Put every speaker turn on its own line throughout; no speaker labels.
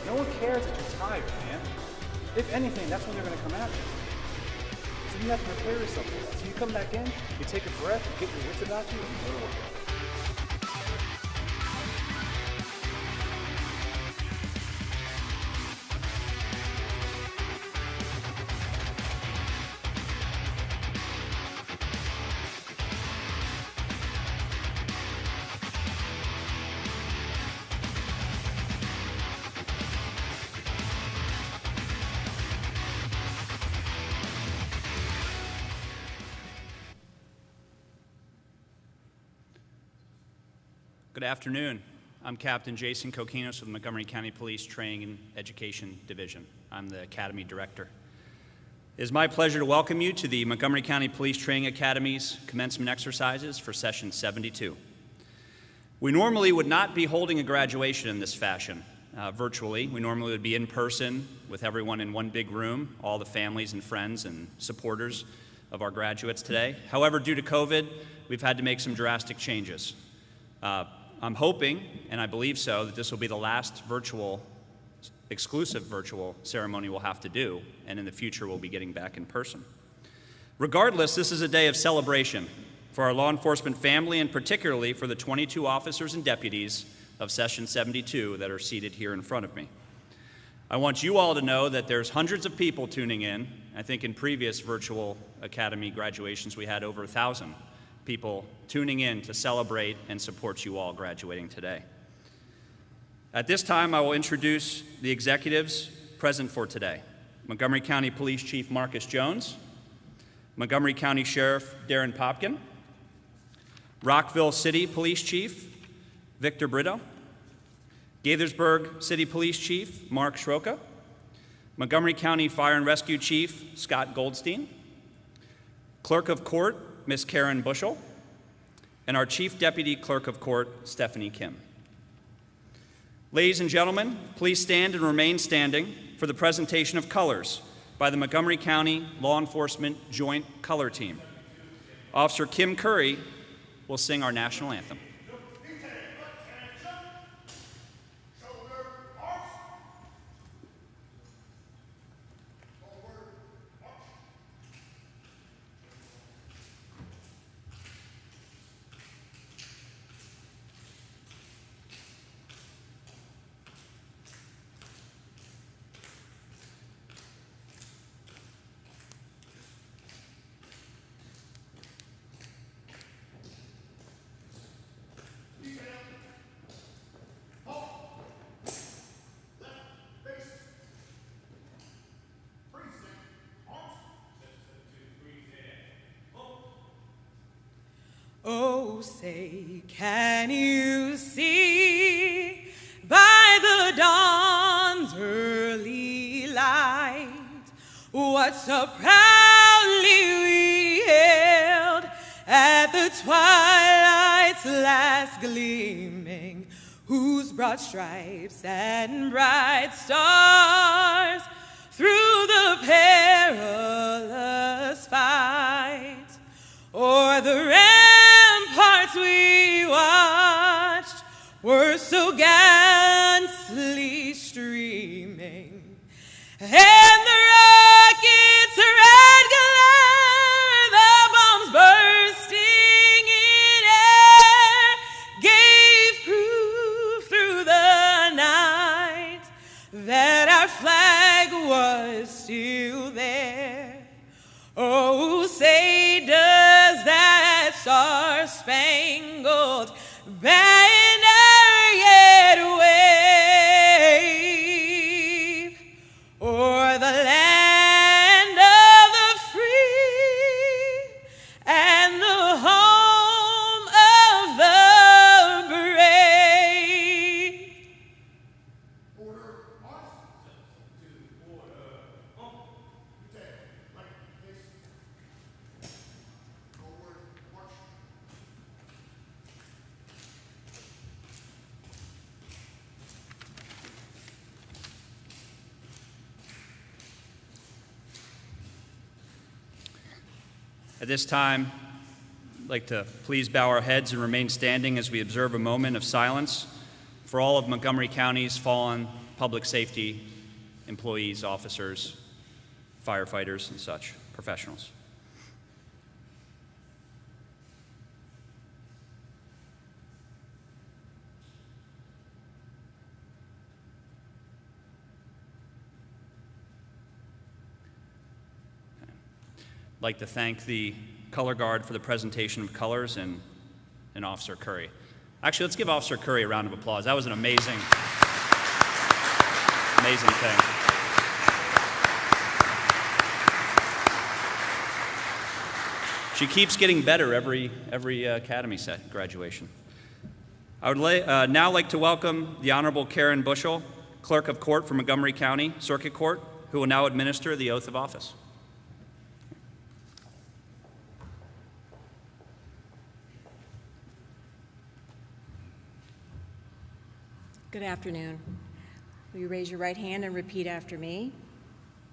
No one cares that you're tired, man. If anything, that's when they're gonna come after you. So you have to prepare yourself for that. So you come back in, you take a breath, you get your wits about you, and you go to work.
Good afternoon. I'm Captain Jason Kokinos with the Montgomery County Police Training and Education Division. I'm the Academy Director. It is my pleasure to welcome you to the Montgomery County Police Training Academy's commencement exercises for session 72. We normally would not be holding a graduation in this fashion, virtually. We normally would be in person with everyone in one big room, all the families and friends and supporters of our graduates today. However, due to COVID, we've had to make some drastic changes. I'm hoping, and I believe so, that this will be the last exclusive virtual ceremony we'll have to do, and in the future we'll be getting back in person. Regardless, this is a day of celebration for our law enforcement family, and particularly for the 22 officers and deputies of Session 72 that are seated here in front of me. I want you all to know that there's hundreds of people tuning in. I think in previous virtual Academy graduations we had over 1,000 people tuning in to celebrate and support you all graduating today. At this time, I will introduce the executives present for today. Montgomery County Police Chief Marcus Jones, Montgomery County Sheriff Darren Popkin, Rockville City Police Chief Victor Brito, Gaithersburg City Police Chief Mark Schroka, Montgomery County Fire and Rescue Chief Scott Goldstein, Clerk of Court Ms. Karen Bushell, and our Chief Deputy Clerk of Court, Stephanie Kim. Ladies and gentlemen, please stand and remain standing for the presentation of colors by the Montgomery County Law Enforcement Joint Color Team. Officer Kim Curry will sing our national anthem.
Oh, say, can you see by the dawn's early light what so proudly we hailed at the twilight's last gleaming, whose broad stripes and bright stars through the perilous fight o'er the ramparts we watched were so gallantly streaming, and the rocket's red glare, the bombs bursting in air, gave proof through the night that our flag was still there. Oh, say does that star-spangled banner yet wave o'er the land of the free and the home of the brave?
Order, march. To order. Like this. Forward, march.
At this time, I'd like to please bow our heads and remain standing as we observe a moment of silence for all of Montgomery County's fallen public safety employees, officers, firefighters, and such professionals. I'd like to thank the color guard for the presentation of colors and Officer Curry. Actually, let's give Officer Curry a round of applause. That was an amazing thing. She keeps getting better every academy set graduation. I would now like to welcome the Honorable Karen Bushel, Clerk of Court for Montgomery County Circuit Court, who will now administer the oath of office.
Good afternoon. Will you raise your right hand and repeat after me?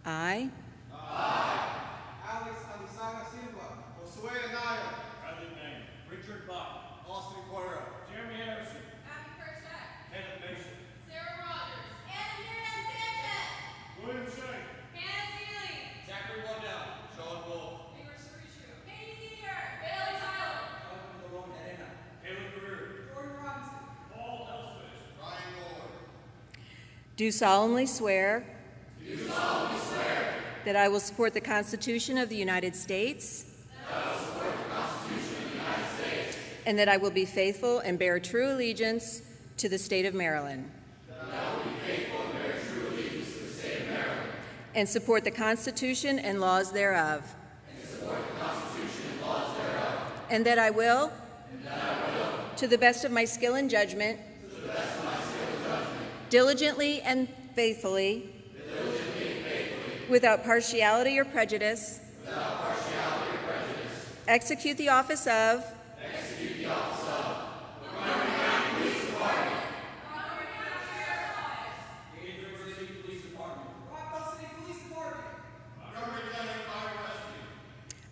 I.
Alex Alisana Silva. Josue Anaya.
Present name. Richard Buck.
Austin Cordero.
Jeremy Harrison.
Abby Kershak.
Kenneth Mason.
Sarah Rogers. Anna Miriam Sanchez.
William Shank.
Hannah Seeley.
Zachary Waddell. Sean Wolf.
Ingrid Sarichu. Katie Senior. Bailey Tyler.
Caleb Career.
Jordan Robinson.
Paul Elsfish.
Ryan Lord.
Do solemnly swear. That I will support the Constitution of the United States. And that I will be faithful and bear true allegiance to the state of Maryland. And support the Constitution and laws thereof. And that I will. To the best of my skill and judgment. Diligently and faithfully. Without partiality or prejudice. Execute the office of.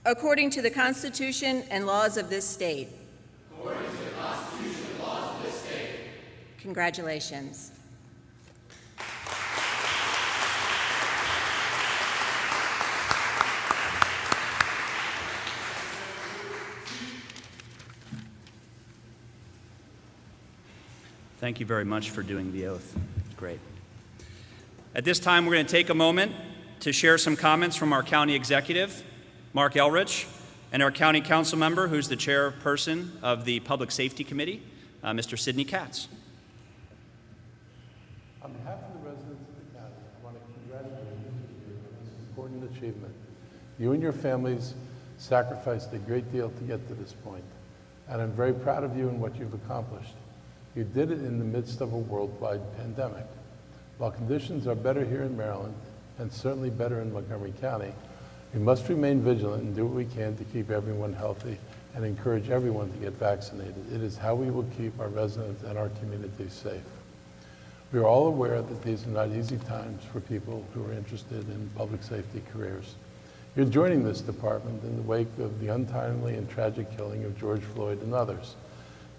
According to the Constitution and laws of this state. Congratulations.
Thank you very much for doing the oath. Great. At this time, we're going to take a moment to share some comments from our county executive, Mark Elrich, and our county council member, who's the chairperson of the Public Safety Committee, Mr. Sidney Katz.
On behalf of the residents of the county, I want to congratulate you on this important achievement. You and your families sacrificed a great deal to get to this point, and I'm very proud of you and what you've accomplished. You did it in the midst of a worldwide pandemic. While conditions are better here in Maryland, and certainly better in Montgomery County, we must remain vigilant and do what we can to keep everyone healthy and encourage everyone to get vaccinated. It is how we will keep our residents and our community safe. We are all aware that these are not easy times for people who are interested in public safety careers. You're joining this department in the wake of the untimely and tragic killing of George Floyd and others.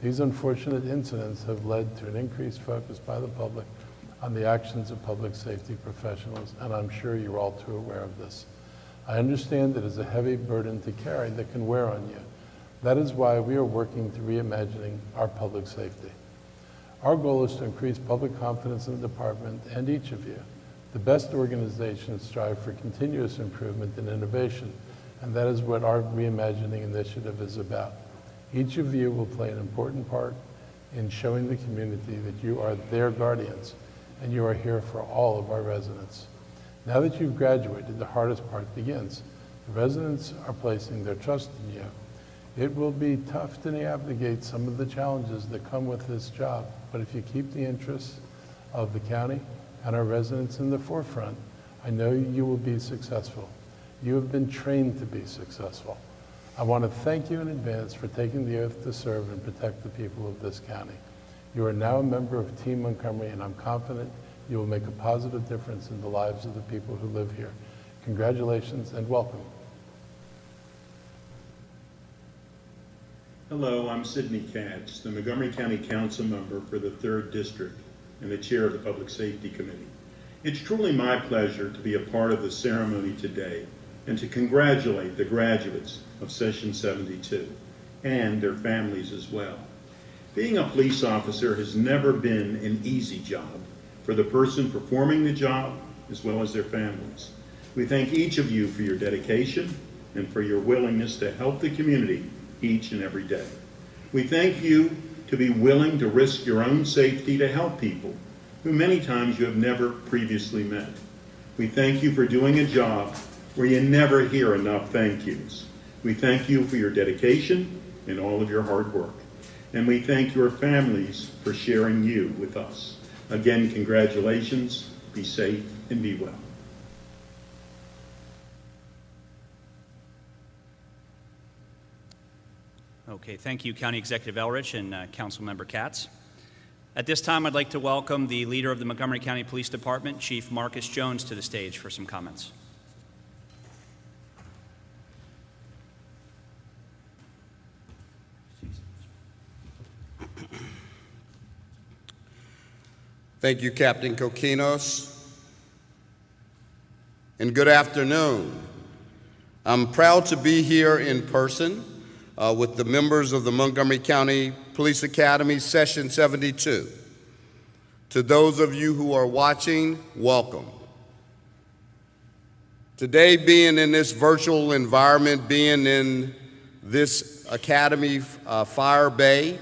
These unfortunate incidents have led to an increased focus by the public on the actions of public safety professionals, and I'm sure you're all too aware of this. I understand it is a heavy burden to carry that can wear on you. That is why we are working to reimagining our public safety. Our goal is to increase public confidence in the department and each of you. The best organizations strive for continuous improvement and innovation, and that is what our Reimagining initiative is about. Each of you will play an important part in showing the community that you are their guardians and you are here for all of our residents. Now that you've graduated, the hardest part begins. The residents are placing their trust in you. It will be tough to navigate some of the challenges that come with this job, but if you keep the interests of the county and our residents in the forefront, I know you will be successful. You have been trained to be successful. I want to thank you in advance for taking the oath to serve and protect the people of this county. You are now a member of Team Montgomery, and I'm confident you will make a positive difference in the lives of the people who live here. Congratulations and welcome.
Hello, I'm Sidney Katz, the Montgomery County Council member for the 3rd District. and the chair of the Public Safety Committee. It's truly my pleasure to be a part of the ceremony today and to congratulate the graduates of Session 72 and their families as well. Being a police officer has never been an easy job for the person performing the job as well as their families. We thank each of you for your dedication and for your willingness to help the community each and every day. We thank you to be willing to risk your own safety to help people who many times you have never previously met. We thank you for doing a job where you never hear enough thank yous. We thank you for your dedication and all of your hard work. And we thank your families for sharing you with us. Again, congratulations, be safe, and be well.
Okay, thank you, County Executive Elrich and Councilmember Katz. At this time, I'd like to welcome the leader of the Montgomery County Police Department, Chief Marcus Jones, to the stage for some comments.
Thank you, Captain Kokinos, and good afternoon. I'm proud to be here in person with the members of the Montgomery County Police Academy Session 72. To those of you who are watching, welcome. Today, being in this virtual environment, being in this Academy Fire Bay,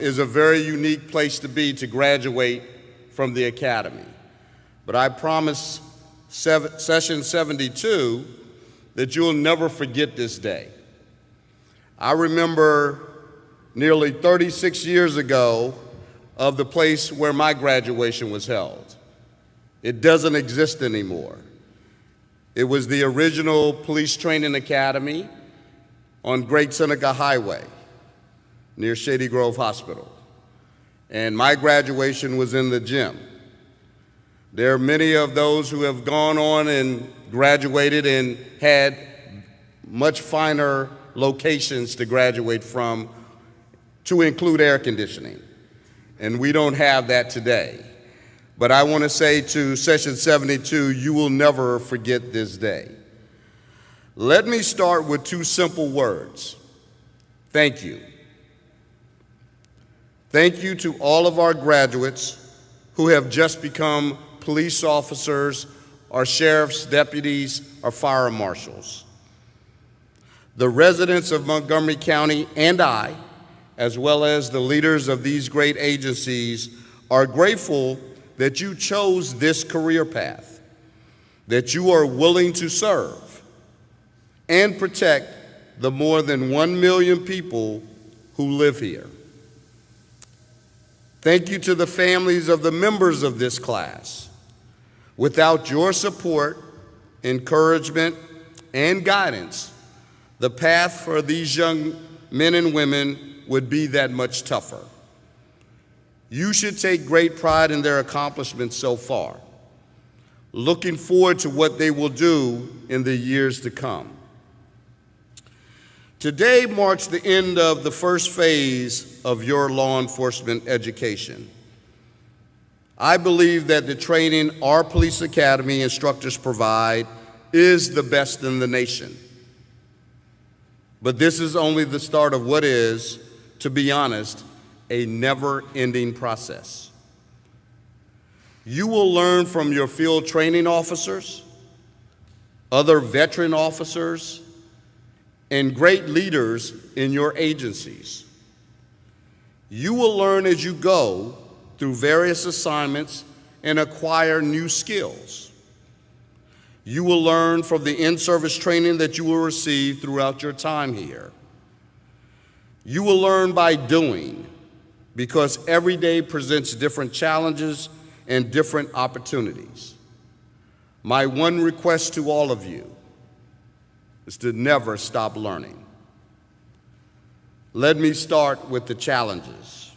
is a very unique place to be to graduate from the Academy. But I promise Session 72 that you'll never forget this day. I remember nearly 36 years ago of the place where my graduation was held. It doesn't exist anymore. It was the original police training academy on Great Seneca Highway near Shady Grove Hospital. And my graduation was in the gym. There are many of those who have gone on and graduated and had much finer locations to graduate from, to include air conditioning. And we don't have that today. But I want to say to Session 72, you will never forget this day. Let me start with two simple words. Thank you. Thank you to all of our graduates who have just become police officers or sheriff's deputies or fire marshals. The residents of Montgomery County and I, as well as the leaders of these great agencies, are grateful that you chose this career path, that you are willing to serve and protect the more than 1 million people who live here. Thank you to the families of the members of this class. Without your support, encouragement, and guidance, the path for these young men and women would be that much tougher. You should take great pride in their accomplishments so far. Looking forward to what they will do in the years to come. Today marks the end of the first phase of your law enforcement education. I believe that the training our police academy instructors provide is the best in the nation. But this is only the start of what is, to be honest, a never-ending process. You will learn from your field training officers, other veteran officers, and great leaders in your agencies. You will learn as you go through various assignments and acquire new skills. You will learn from the in-service training that you will receive throughout your time here. You will learn by doing, because every day presents different challenges and different opportunities. My one request to all of you is to never stop learning. Let me start with the challenges.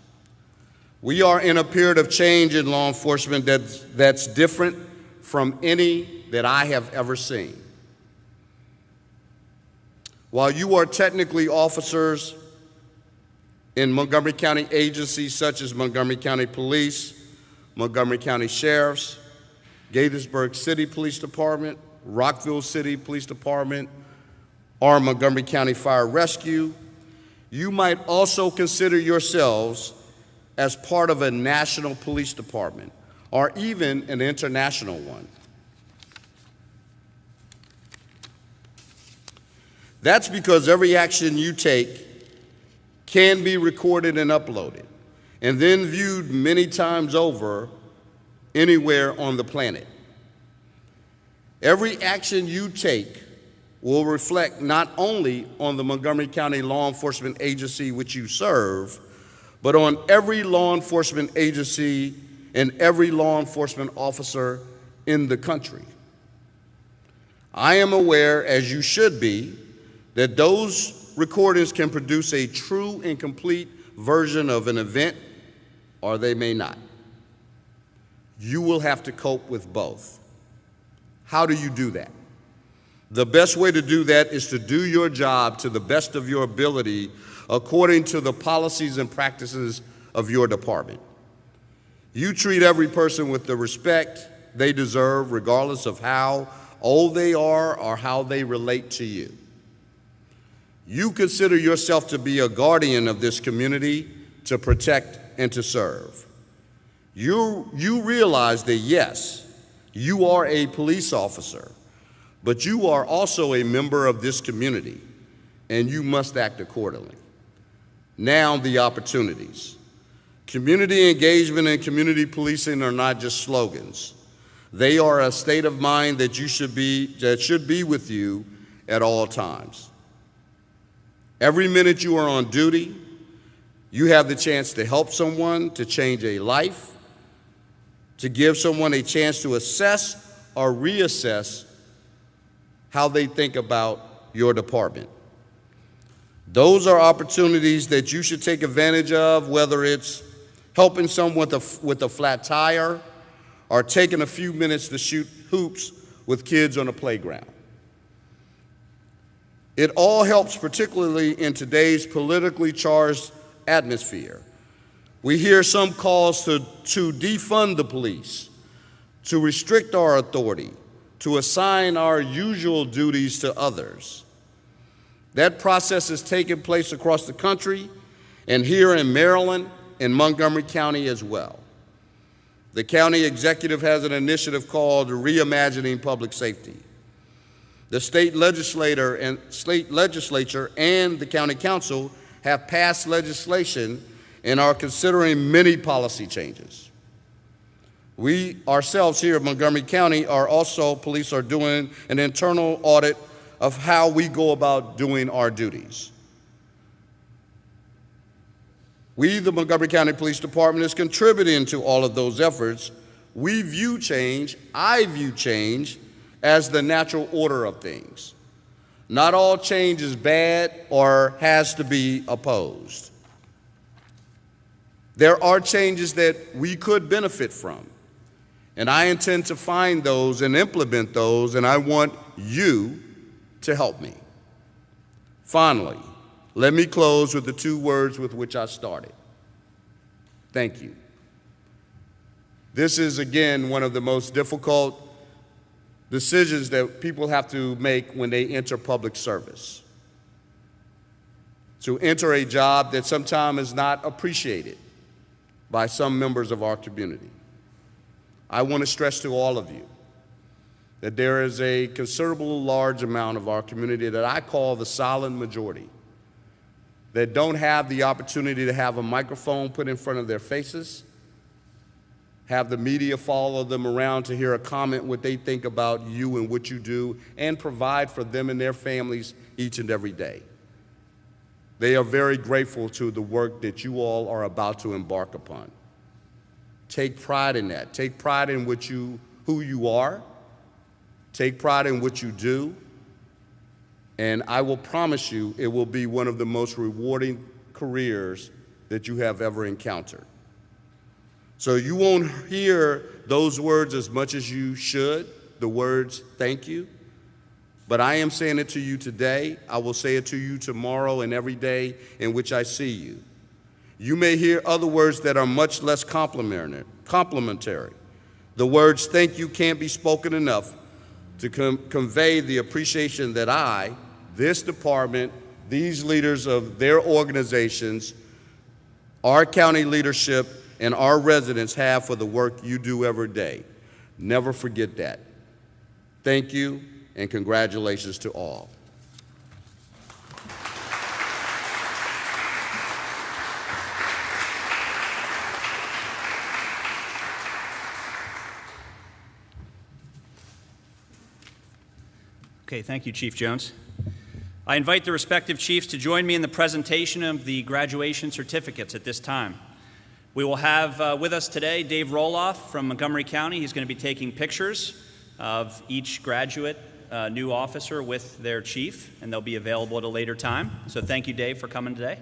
We are in a period of change in law enforcement that's different from any that I have ever seen. While you are technically officers in Montgomery County agencies such as Montgomery County Police, Montgomery County Sheriffs, Gaithersburg City Police Department, Rockville City Police Department, or Montgomery County Fire Rescue, you might also consider yourselves as part of a national police department or even an international one. That's because every action you take can be recorded and uploaded, and then viewed many times over anywhere on the planet. Every action you take will reflect not only on the Montgomery County law enforcement agency which you serve, but on every law enforcement agency and every law enforcement officer in the country. I am aware, as you should be, that those recordings can produce a true and complete version of an event, or they may not. You will have to cope with both. How do you do that? The best way to do that is to do your job to the best of your ability according to the policies and practices of your department. You treat every person with the respect they deserve, regardless of how old they are or how they relate to you. You consider yourself to be a guardian of this community to protect and to serve. You realize that, yes, you are a police officer, but you are also a member of this community, and you must act accordingly. Now, the opportunities. Community engagement and community policing are not just slogans. They are a state of mind that should be with you at all times. Every minute you are on duty, you have the chance to help someone, to change a life, to give someone a chance to assess or reassess how they think about your department. Those are opportunities that you should take advantage of, whether it's helping someone with a flat tire or taking a few minutes to shoot hoops with kids on a playground. It all helps, particularly in today's politically charged atmosphere. We hear some calls to defund the police, to restrict our authority, to assign our usual duties to others. That process is taking place across the country and here in Maryland and Montgomery County as well. The county executive has an initiative called Reimagining Public Safety. The state legislature and the county council have passed legislation and are considering many policy changes. We ourselves here in Montgomery County police are doing an internal audit of how we go about doing our duties. We, the Montgomery County Police Department, is contributing to all of those efforts. I view change as the natural order of things. Not all change is bad or has to be opposed. There are changes that we could benefit from, and I intend to find those and implement those, and I want you to help me. Finally, let me close with the two words with which I started. Thank you. This is, again, one of the most difficult decisions that people have to make when they enter public service. To enter a job that sometimes is not appreciated by some members of our community. I want to stress to all of you that there is a considerable large amount of our community that I call the silent majority that don't have the opportunity to have a microphone put in front of their faces, have the media follow them around to hear a comment what they think about you and what you do, and provide for them and their families each and every day. They are very grateful to the work that you all are about to embark upon. Take pride in that. Take pride in who you are. Take pride in what you do. And I will promise you it will be one of the most rewarding careers that you have ever encountered. So you won't hear those words as much as you should, the words thank you. But I am saying it to you today. I will say it to you tomorrow and every day in which I see you. You may hear other words that are much less complimentary. The words thank you can't be spoken enough to convey the appreciation that I, this department, these leaders of their organizations, our county leadership, and our residents have for the work you do every day. Never forget that. Thank you, and congratulations to all.
Okay, thank you, Chief Jones. I invite the respective chiefs to join me in the presentation of the graduation certificates at this time. We will have with us today Dave Roloff from Montgomery County. He's going to be taking pictures of each graduate new officer with their chief, and they'll be available at a later time. So thank you, Dave, for coming today.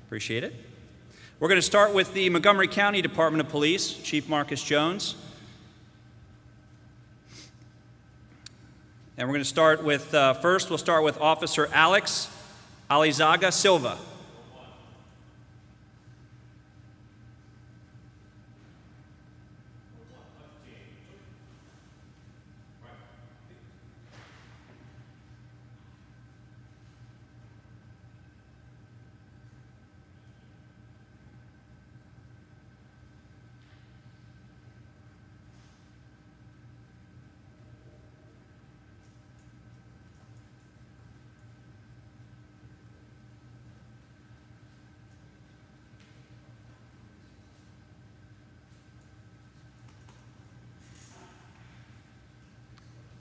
Appreciate it. We're going to start with the Montgomery County Department of Police, Chief Marcus Jones. And we're going to start with, first we'll start with Officer Alex Alizaga Silva.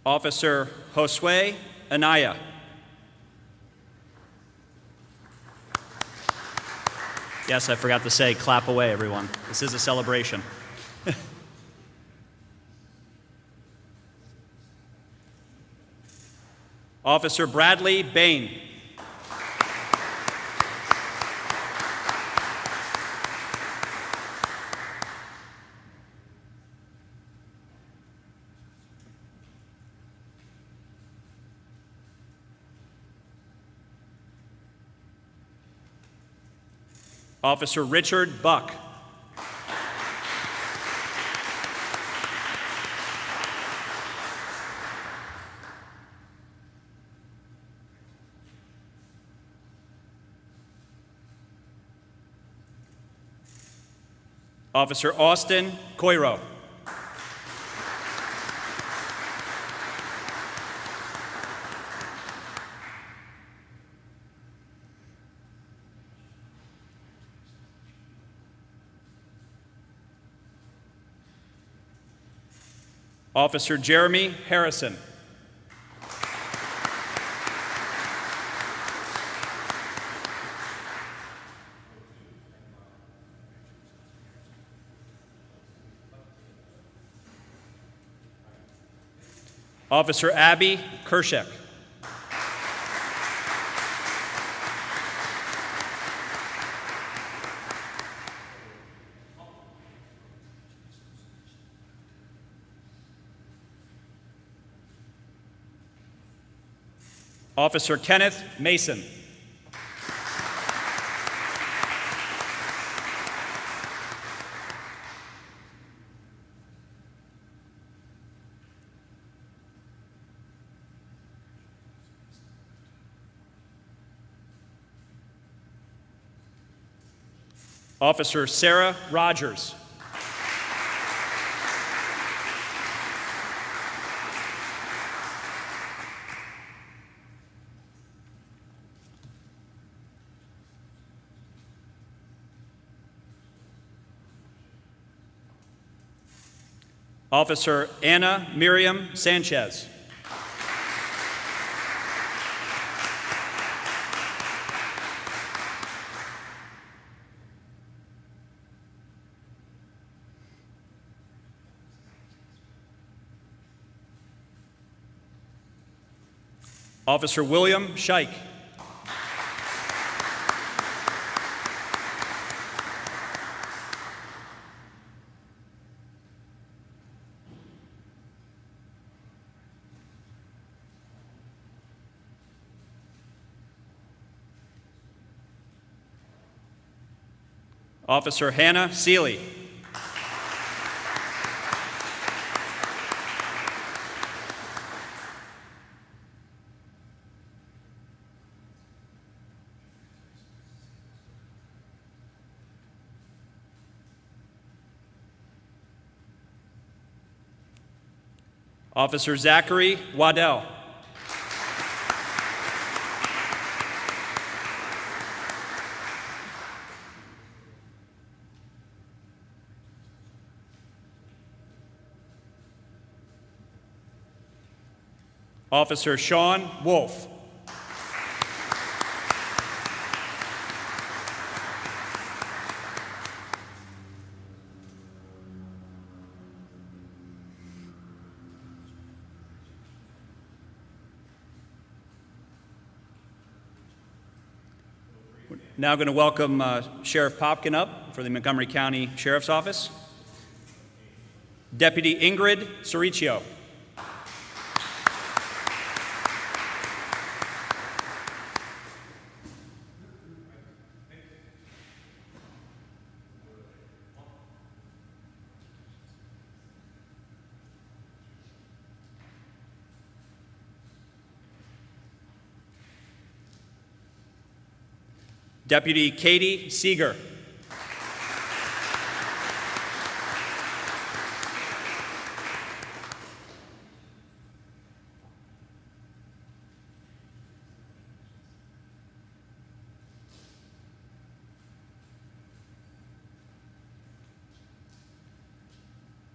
Officer Josue Anaya. Yes, I forgot to say, clap away, everyone. This is a celebration. Officer Bradley Bain. Officer Richard Buck. Officer Austin Coiro. Officer Jeremy Harrison. Officer Abby Kershak. Officer Kenneth Mason. Officer Sarah Rogers. Officer Anna Miriam Sanchez. Officer William Scheich. Officer Hannah Seeley. Officer Zachary Waddell. Officer Sean Wolf. Now going to welcome Sheriff Popkin up for the Montgomery County Sheriff's Office. Deputy Ingrid Soricchio. Deputy Katie Seeger.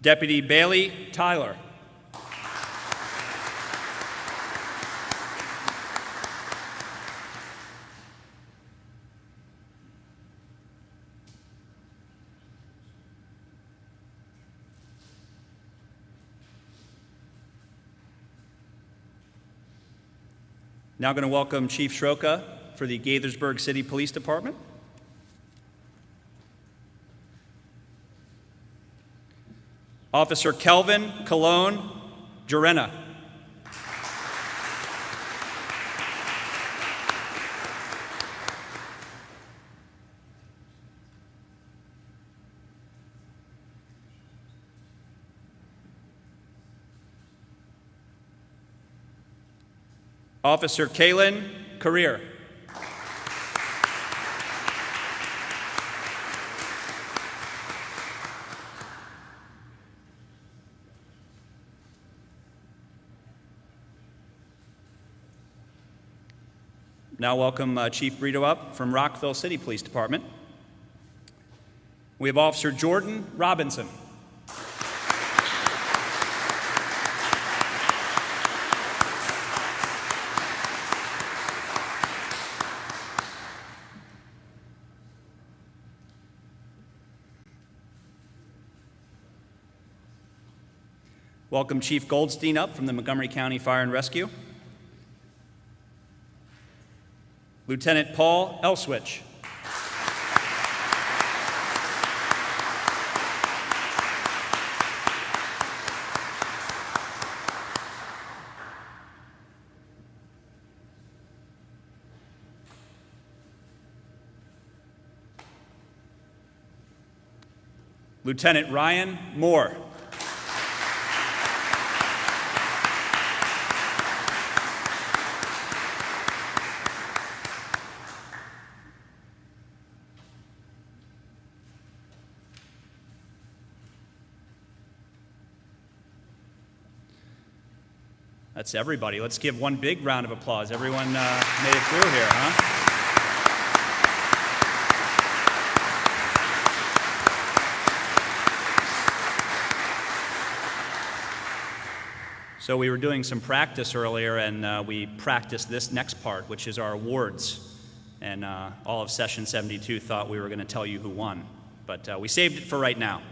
Deputy Bailey Tyler. Now going to welcome Chief Schroka for the Gaithersburg City Police Department. Officer Kelvin Cologne Jurena. Officer Kaylin Career. Now welcome Chief Brito up from Rockville City Police Department. We have Officer Jordan Robinson. Welcome Chief Goldstein up from the Montgomery County Fire and Rescue. Lieutenant Paul Elswich. Lieutenant Ryan Moore. That's everybody. Let's give one big round of applause. Everyone made it through here, huh? So we were doing some practice earlier, and we practiced this next part, which is our awards. And all of Session 72 thought we were going to tell you who won, but we saved it for right now.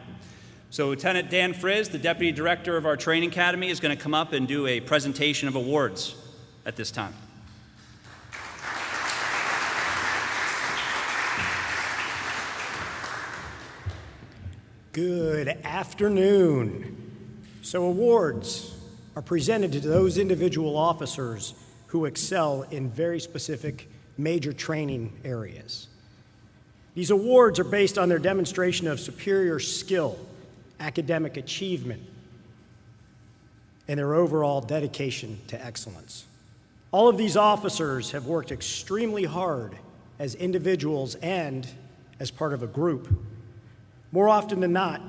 So Lieutenant Dan Frizz, the Deputy Director of our Training Academy, is going to come up and do a presentation of awards at this time.
Good afternoon. So awards are presented to those individual officers who excel in very specific major training areas. These awards are based on their demonstration of superior skill, academic achievement, and their overall dedication to excellence. All of these officers have worked extremely hard as individuals and as part of a group. More often than not,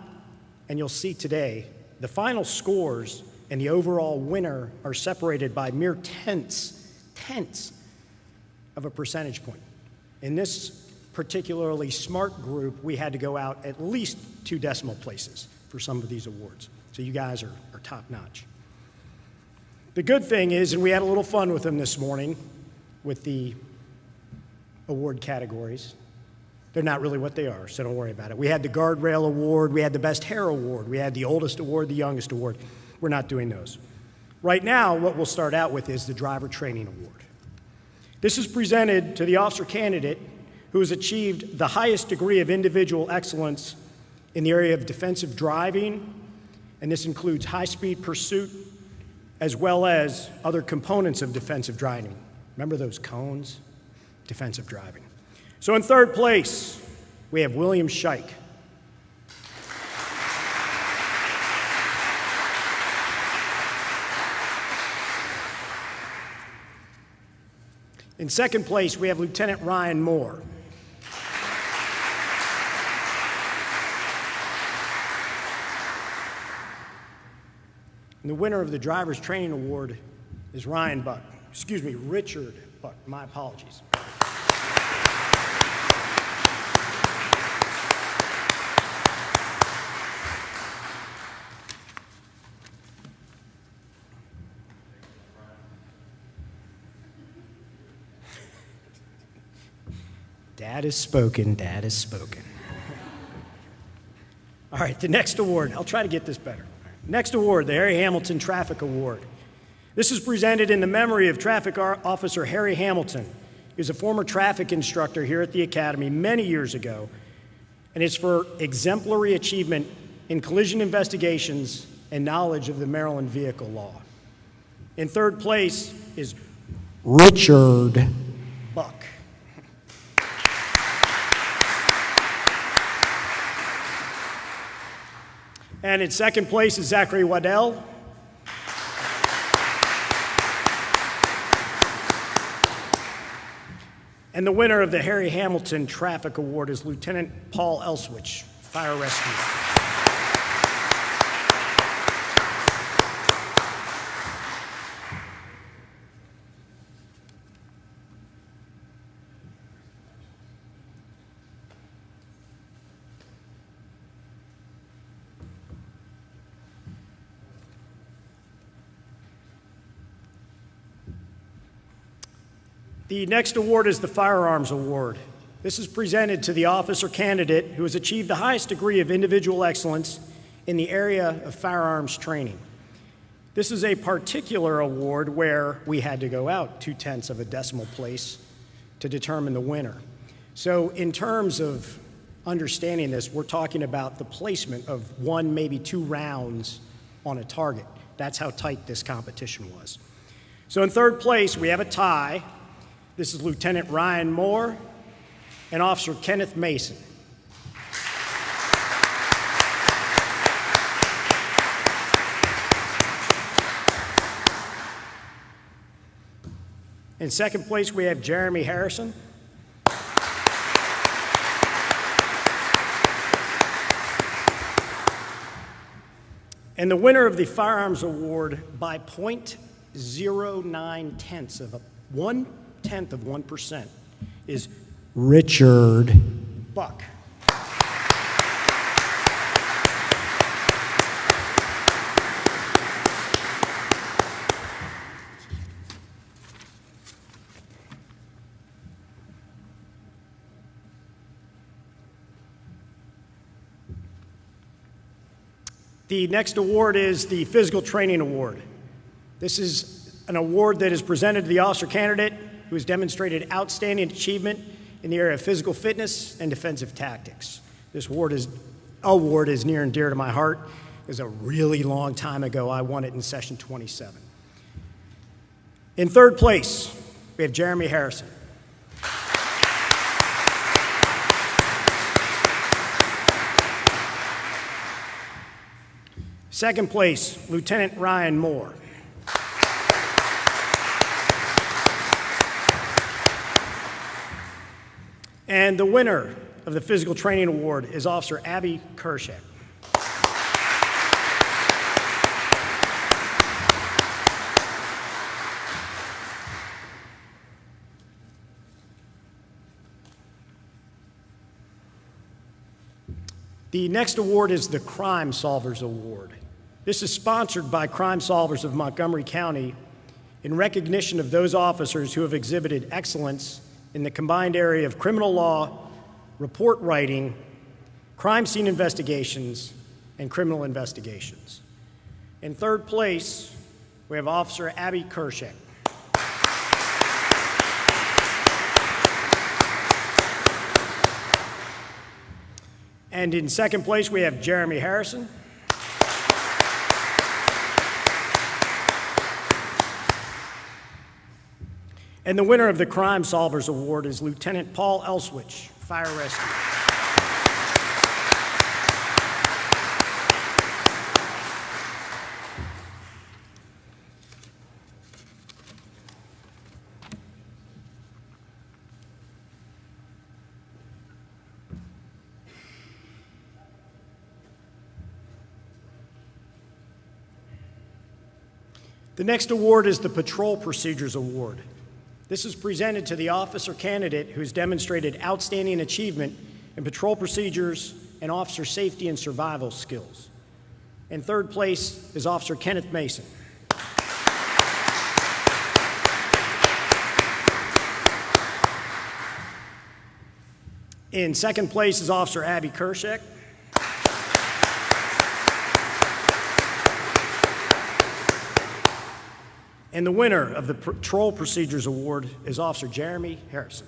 and you'll see today, the final scores and the overall winner are separated by mere tenths of a percentage point. In this particularly smart group, we had to go out at least 2 decimal places for some of these awards. So you guys are top notch. The good thing is, and we had a little fun with them this morning with the award categories. They're not really what they are, so don't worry about it. We had the Guardrail Award, we had the Best Hair Award, we had the Oldest Award, the Youngest Award. We're not doing those. Right now, what we'll start out with is the Driver Training Award. This is presented to the officer candidate who has achieved the highest degree of individual excellence in the area of defensive driving, and this includes high-speed pursuit, as well as other components of defensive driving. Remember those cones? Defensive driving. So in third place, we have William Scheich. In second place, we have Lieutenant Ryan Moore. And the winner of the Driver's Training Award is Richard Buck. My apologies. Dad has spoken, Dad has spoken. All right, the next award, I'll try to get this better. Next award, the Harry Hamilton Traffic Award. This is presented in the memory of Traffic Officer Harry Hamilton. He was a former traffic instructor here at the Academy many years ago, and it's for exemplary achievement in collision investigations and knowledge of the Maryland vehicle law. In third place is Richard Buck. And in second place is Zachary Waddell. And the winner of the Harry Hamilton Traffic Award is Lieutenant Paul Elswich, Fire Rescue. The next award is the Firearms Award. This is presented to the officer candidate who has achieved the highest degree of individual excellence in the area of firearms training. This is a particular award where we had to go out 0.2 of a decimal place to determine the winner. So in terms of understanding this, we're talking about the placement of 1, maybe 2 rounds on a target. That's how tight this competition was. So in third place, we have a tie. This is Lieutenant Ryan Moore and Officer Kenneth Mason. In second place, we have Jeremy Harrison. And the winner of the Firearms Award by 0.09 of 1% is Richard Buck. The next award is the Physical Training Award. This is an award that is presented to the officer candidate who has demonstrated outstanding achievement in the area of physical fitness and defensive tactics. This award is near and dear to my heart. It was a really long time ago. I won it in session 27. In third place, we have Jeremy Harrison. Second place, Lieutenant Ryan Moore. And the winner of the Physical Training Award is Officer Abby Kershak. The next award is the Crime Solvers Award. This is sponsored by Crime Solvers of Montgomery County in recognition of those officers who have exhibited excellence in the combined area of criminal law, report writing, crime scene investigations, and criminal investigations. In third place, we have Officer Abby Kershak. And in second place, we have Jeremy Harrison. And the winner of the Crime Solvers Award is Lieutenant Paul Elswich, Fire Rescue. The next award is the Patrol Procedures Award. This is presented to the officer candidate who has demonstrated outstanding achievement in patrol procedures and officer safety and survival skills. In third place is Officer Kenneth Mason. In second place is Officer Abby Kershak. And the winner of the Patrol Procedures Award is Officer Jeremy Harrison.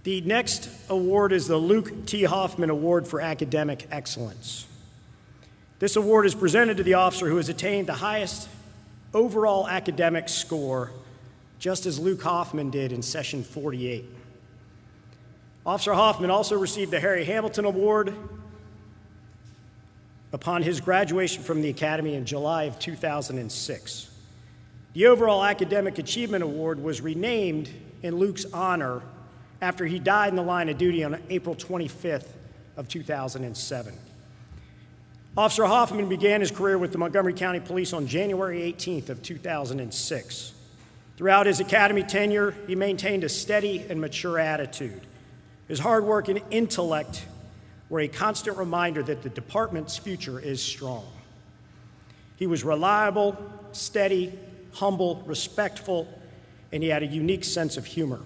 The next award is the Luke T. Hoffman Award for Academic Excellence. This award is presented to the officer who has attained the highest overall academic score, just as Luke Hoffman did in session 48. Officer Hoffman also received the Harry Hamilton Award upon his graduation from the Academy in July of 2006. The overall Academic Achievement Award was renamed in Luke's honor after he died in the line of duty on April 25th of 2007. Officer Hoffman began his career with the Montgomery County Police on January 18th of 2006. Throughout his academy tenure, he maintained a steady and mature attitude. His hard work and intellect were a constant reminder that the department's future is strong. He was reliable, steady, humble, respectful, and he had a unique sense of humor.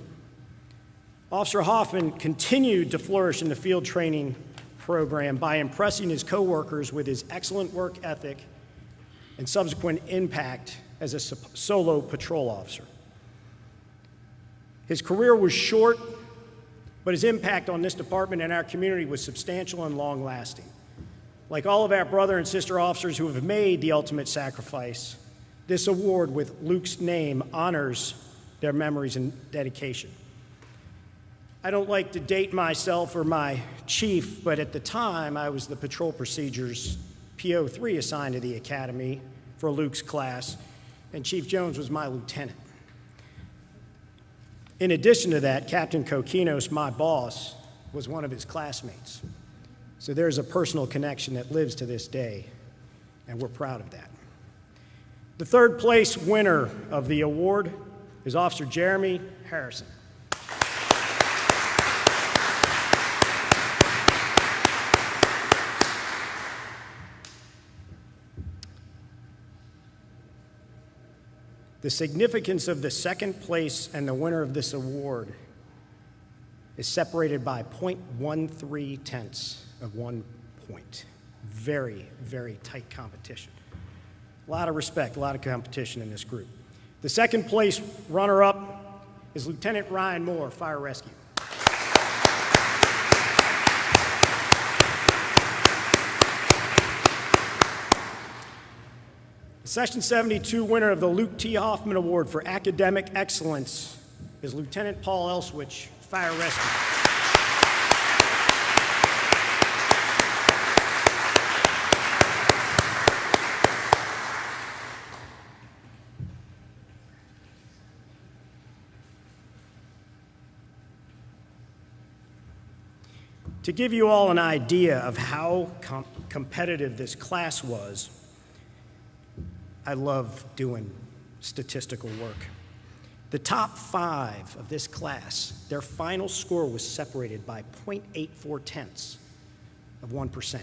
Officer Hoffman continued to flourish in the field training program by impressing his coworkers with his excellent work ethic and subsequent impact as a solo patrol officer. His career was short, but his impact on this department and our community was substantial and long-lasting. Like all of our brother and sister officers who have made the ultimate sacrifice, this award with Luke's name honors their memories and dedication. I don't like to date myself or my chief, but at the time I was the Patrol Procedures PO3 assigned to the Academy for Luke's class, and Chief Jones was my lieutenant. In addition to that, Captain Kokinos, my boss, was one of his classmates. So there's a personal connection that lives to this day, and we're proud of that. The third place winner of the award is Officer Jeremy Harrison. The significance of the second place and the winner of this award is separated by 0.13 tenths of 1 point. Very, very tight competition. A lot of respect, a lot of competition in this group. The second place runner-up is Lieutenant Ryan Moore, Fire Rescue. Session 72 winner of the Luke T. Hoffman Award for Academic Excellence is Lieutenant Paul Elswich, Fire Rescue. To give you all an idea of how competitive this class was, I love doing statistical work. The top 5 of this class, their final score was separated by 0.84 of 1%.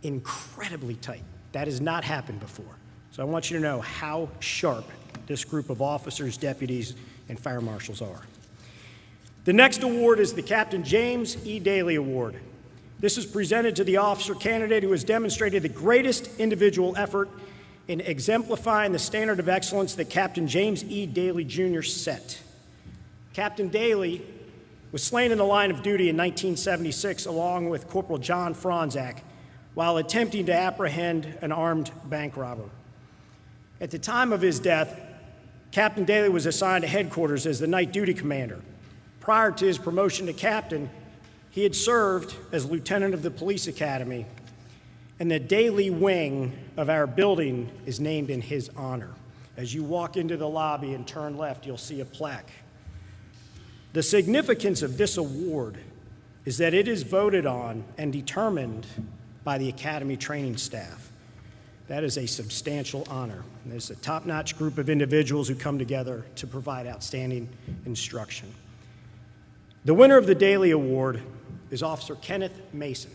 Incredibly tight. That has not happened before. So I want you to know how sharp this group of officers, deputies, and fire marshals are. The next award is the Captain James E. Daly Award. This is presented to the officer candidate who has demonstrated the greatest individual effort in exemplifying the standard of excellence that Captain James E. Daly Jr. set. Captain Daly was slain in the line of duty in 1976 along with Corporal John Franzak while attempting to apprehend an armed bank robber. At the time of his death, Captain Daly was assigned to headquarters as the night duty commander. Prior to his promotion to captain, he had served as lieutenant of the police academy, and the Daly wing of our building is named in his honor. As you walk into the lobby and turn left, you'll see a plaque. The significance of this award is that it is voted on and determined by the academy training staff. That is a substantial honor. There's a top-notch group of individuals who come together to provide outstanding instruction. The winner of the Daly Award is Officer Kenneth Mason.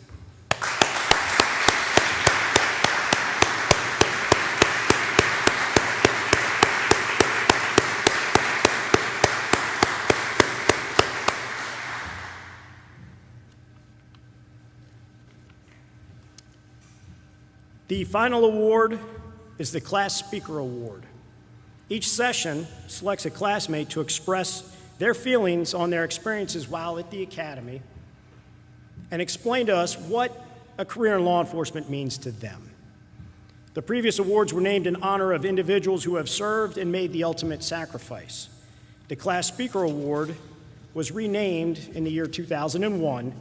The final award is the Class Speaker Award. Each session selects a classmate to express their feelings on their experiences while at the academy and explain to us what a career in law enforcement means to them. The previous awards were named in honor of individuals who have served and made the ultimate sacrifice. The Class Speaker Award was renamed in the year 2001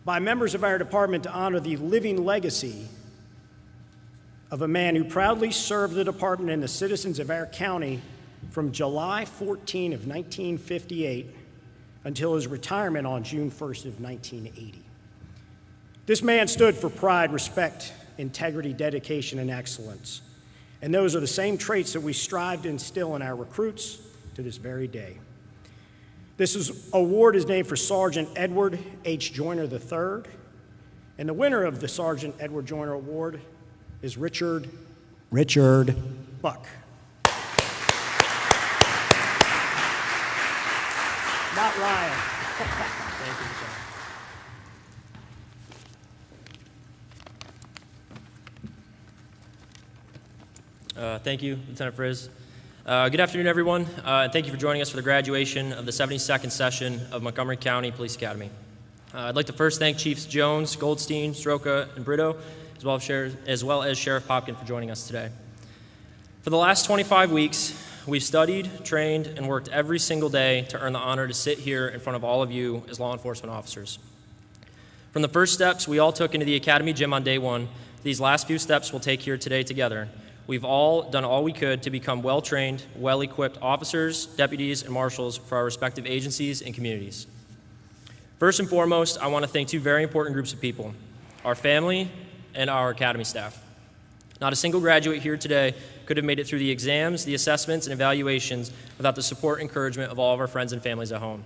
by members of our department to honor the living legacy of a man who proudly served the department and the citizens of our county from July 14 of 1958 until his retirement on June 1st of 1980. This man stood for pride, respect, integrity, dedication, and excellence. And those are the same traits that we strive to instill in our recruits to this very day. This award is named for Sergeant Edward H. Joyner III, and the winner of the Sergeant Edward Joyner Award is Richard Buck. Not Ryan. Thank you, sir.
Thank you, Lieutenant Frizz. Good afternoon, everyone, and thank you for joining us for the graduation of the 72nd session of Montgomery County Police Academy. I'd like to first thank Chiefs Jones, Goldstein, Stroka, and Brito, as well as Sheriff Popkin for joining us today. For the last 25 weeks, we've studied, trained, and worked every single day to earn the honor to sit here in front of all of you as law enforcement officers. From the first steps we all took into the Academy gym on day one, these last few steps we'll take here today together. We've all done all we could to become well-trained, well-equipped officers, deputies, and marshals for our respective agencies and communities. First and foremost, I want to thank two very important groups of people, our family and our Academy staff. Not a single graduate here today could have made it through the exams, the assessments, and evaluations without the support and encouragement of all of our friends and families at home.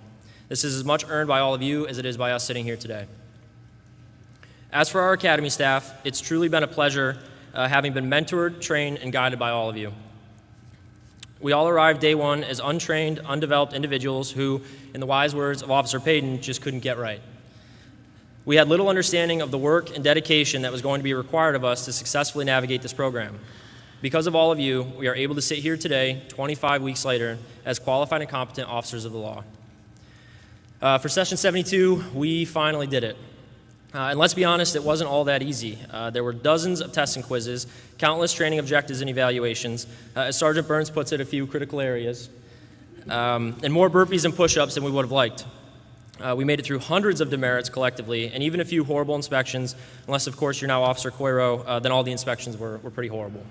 This is as much earned by all of you as it is by us sitting here today. As for our Academy staff, it's truly been a pleasure having been mentored, trained, and guided by all of you. We all arrived day one as untrained, undeveloped individuals who, in the wise words of Officer Payton, just couldn't get right. We had little understanding of the work and dedication that was going to be required of us to successfully navigate this program. Because of all of you, we are able to sit here today, 25 weeks later, as qualified and competent officers of the law. For Session 72, we finally did it. And let's be honest, it wasn't all that easy. There were dozens of tests and quizzes, countless training objectives and evaluations, as Sergeant Burns puts it, a few critical areas, and more burpees and push-ups than we would have liked. We made it through hundreds of demerits collectively, and even a few horrible inspections, unless, of course, you're now Officer Coiro, then all the inspections were pretty horrible.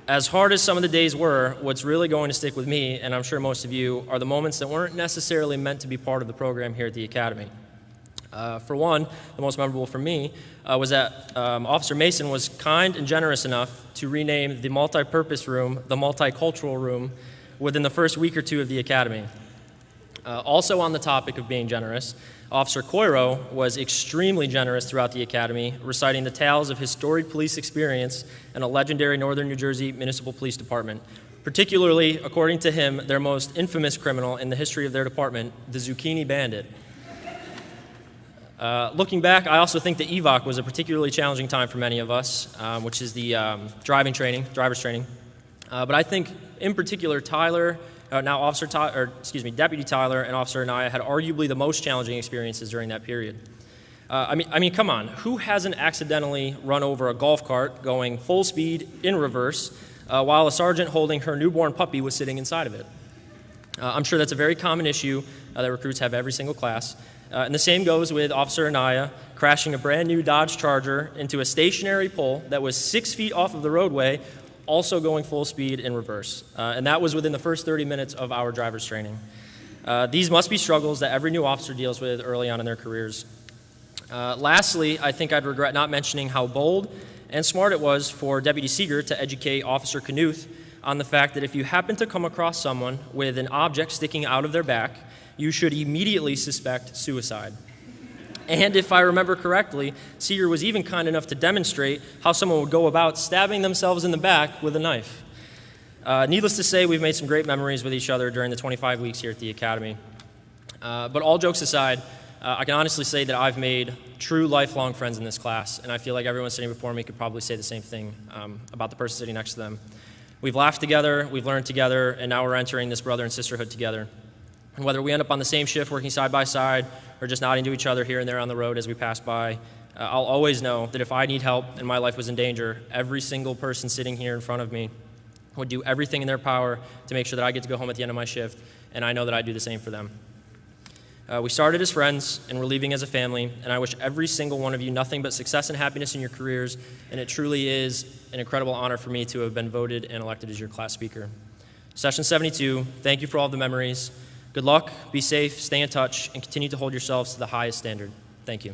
As hard as some of the days were, what's really going to stick with me, and I'm sure most of you, are the moments that weren't necessarily meant to be part of the program here at the Academy. For one, the most memorable for me was that Officer Mason was kind and generous enough to rename the multi-purpose room the multicultural room within the first week or two of the Academy. Also on the topic of being generous, Officer Coiro was extremely generous throughout the Academy, reciting the tales of his storied police experience in a legendary Northern New Jersey Municipal Police Department, particularly, according to him, their most infamous criminal in the history of their department, the Zucchini Bandit. Looking back, I also think that EVOC was a particularly challenging time for many of us, which is the driver's training. But I think, in particular, Deputy Tyler and Officer Anaya had arguably the most challenging experiences during that period. I mean, come on, who hasn't accidentally run over a golf cart going full speed in reverse while a sergeant holding her newborn puppy was sitting inside of it? I'm sure that's a very common issue that recruits have every single class. And the same goes with Officer Anaya crashing a brand new Dodge Charger into a stationary pole that was 6 feet off of the roadway, also going full speed in reverse. And that was within the first 30 minutes of our driver's training. These must be struggles that every new officer deals with early on in their careers. Lastly, I think I'd regret not mentioning how bold and smart it was for Deputy Seeger to educate Officer Knuth on the fact that if you happen to come across someone with an object sticking out of their back, you should immediately suspect suicide. And if I remember correctly, Seeger was even kind enough to demonstrate how someone would go about stabbing themselves in the back with a knife. Needless to say, we've made some great memories with each other during the 25 weeks here at the Academy. But all jokes aside, I can honestly say that I've made true lifelong friends in this class, and I feel like everyone sitting before me could probably say the same thing about the person sitting next to them. We've laughed together, we've learned together, and now we're entering this brother and sisterhood together. And whether we end up on the same shift working side by side or just nodding to each other here and there on the road as we pass by, I'll always know that if I need help and my life was in danger, every single person sitting here in front of me would do everything in their power to make sure that I get to go home at the end of my shift, and I know that I do the same for them. We started as friends, and we're leaving as a family, and I wish every single one of you nothing but success and happiness in your careers, and it truly is an incredible honor for me to have been voted and elected as your class speaker. Session 72, thank you for all the memories. Good luck, be safe, stay in touch, and continue to hold yourselves to the highest standard. Thank you.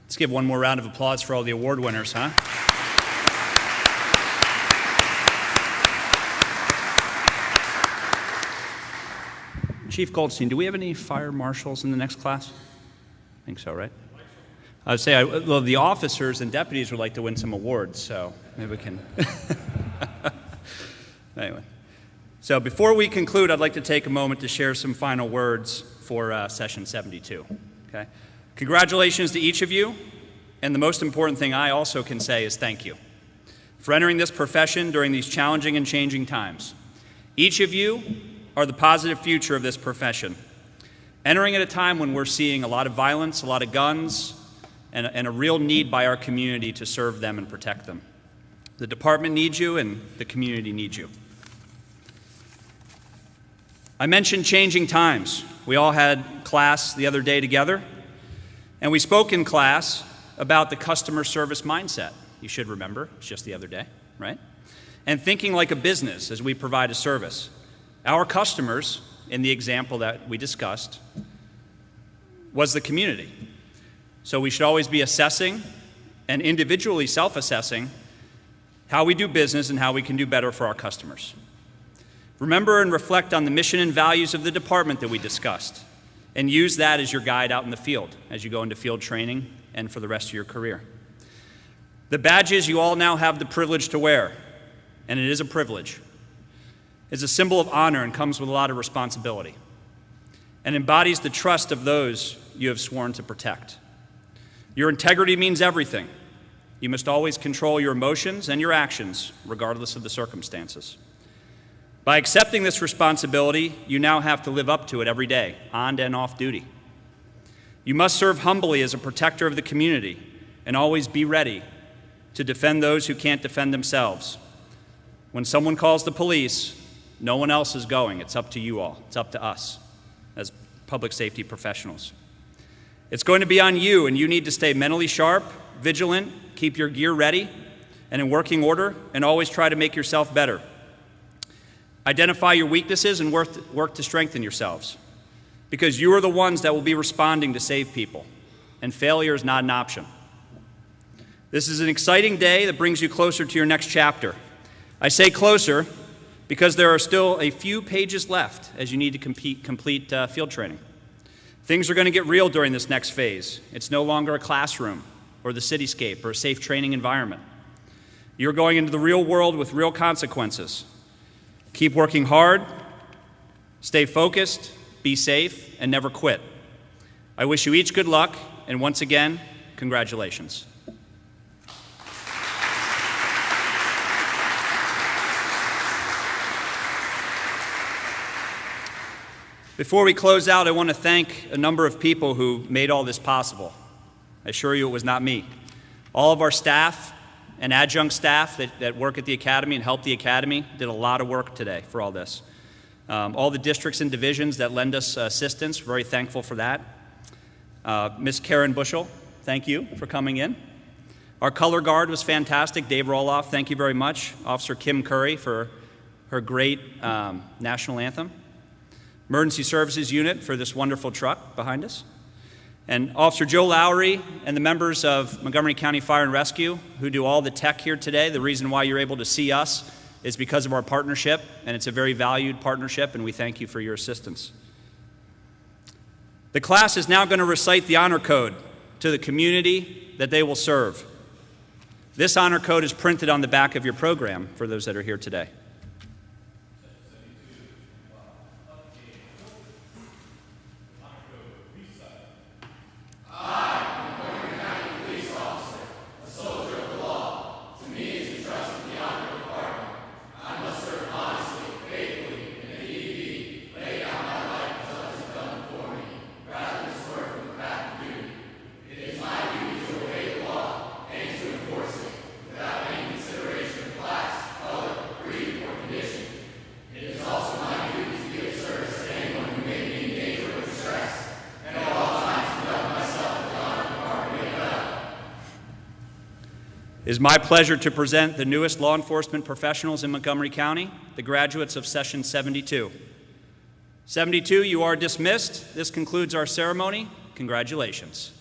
Let's give one more round of applause for all the award winners, huh? Chief Goldstein, do we have any fire marshals in the next class? I think so, right? I would say, well, the officers and deputies would like to win some awards, so maybe we can. Anyway. So before we conclude, I'd like to take a moment to share some final words for Session 72. Okay? Congratulations to each of you, and the most important thing I also can say is thank you for entering this profession during these challenging and changing times. Each of you are the positive future of this profession. Entering at a time when we're seeing a lot of violence, a lot of guns, and a real need by our community to serve them and protect them. The department needs you, and the community needs you. I mentioned changing times. We all had class the other day together, and we spoke in class about the customer service mindset. You should remember, it's just the other day, right? And thinking like a business as we provide a service. Our customers, in the example that we discussed, was the community. So we should always be assessing and individually self-assessing how we do business and how we can do better for our customers. Remember and reflect on the mission and values of the department that we discussed, and use that as your guide out in the field as you go into field training and for the rest of your career. The badges you all now have the privilege to wear, and it is a privilege. is a symbol of honor and comes with a lot of responsibility, and embodies the trust of those you have sworn to protect. Your integrity means everything. You must always control your emotions and your actions, regardless of the circumstances. By accepting this responsibility, you now have to live up to it every day, on and off duty. You must serve humbly as a protector of the community and always be ready to defend those who can't defend themselves. When someone calls the police, no one else is going. It's up to you all. It's up to us as public safety professionals. It's going to be on you, and you need to stay mentally sharp, vigilant, keep your gear ready and in working order, and always try to make yourself better. Identify your weaknesses and work to strengthen yourselves, because you are the ones that will be responding to save people, and failure is not an option. This is an exciting day that brings you closer to your next chapter. I say closer because there are still a few pages left as you need to complete field training. Things are going to get real during this next phase. It's no longer a classroom or the cityscape or a safe training environment. You're going into the real world with real consequences. Keep working hard, stay focused, be safe, and never quit. I wish you each good luck, and once again, congratulations. Before we close out, I want to thank a number of people who made all this possible. I assure you it was not me. All of our staff and adjunct staff that work at the Academy and help the Academy did a lot of work today for all this. All the districts and divisions that lend us assistance, very thankful for that. Ms. Karen Bushel, thank you for coming in. Our color guard was fantastic. Dave Roloff, thank you very much. Officer Kim Curry for her great national anthem. Emergency Services Unit for this wonderful truck behind us. And Officer Joe Lowry and the members of Montgomery County Fire and Rescue who do all the tech here today. The reason why you're able to see us is because of our partnership, and it's a very valued partnership, and we thank you for your assistance. The class is now going to recite the honor code to the community that they will serve. This honor code is printed on the back of your program for those that are here today. It is my pleasure to present the newest law enforcement professionals in Montgomery County, the graduates of Session 72. 72, you are dismissed. This concludes our ceremony. Congratulations.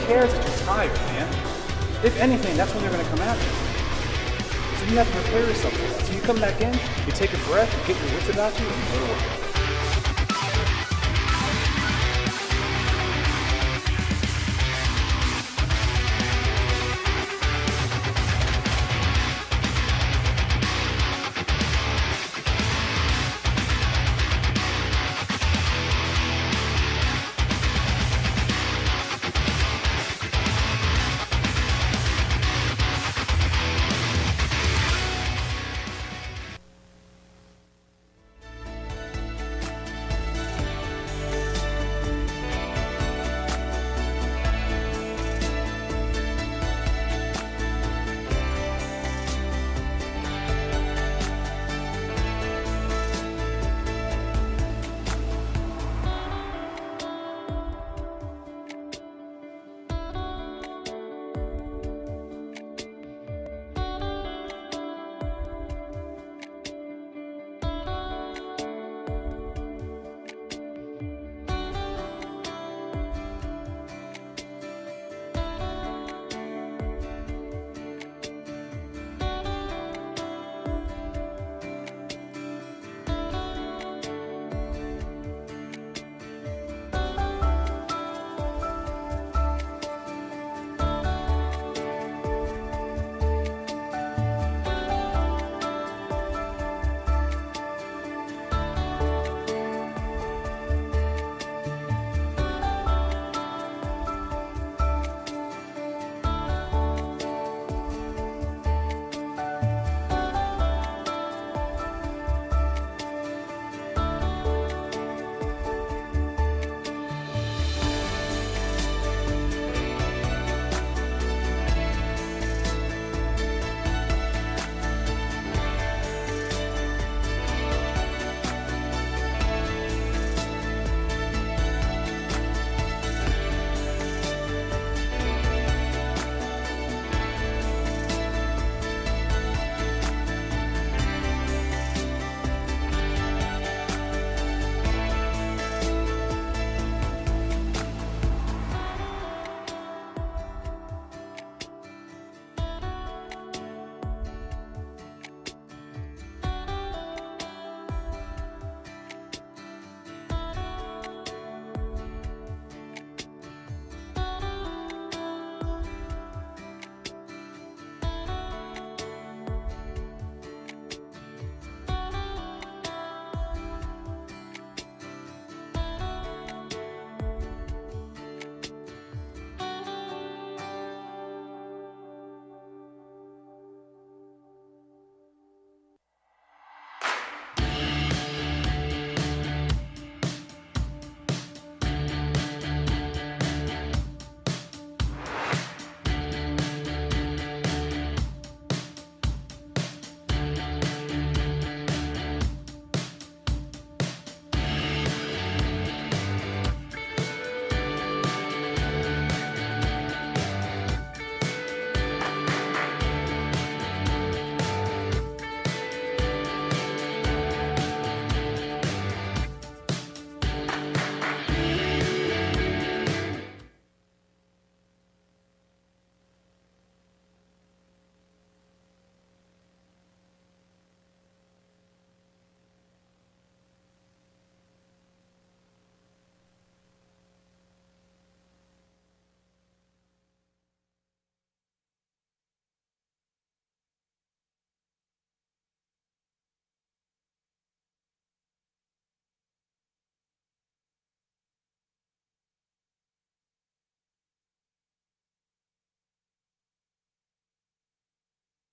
cares that you're tired, man? If anything, that's when they're going to come after you. So you have to prepare yourself for that. So you come back in, you take a breath, you get your wits about you, and you go to work.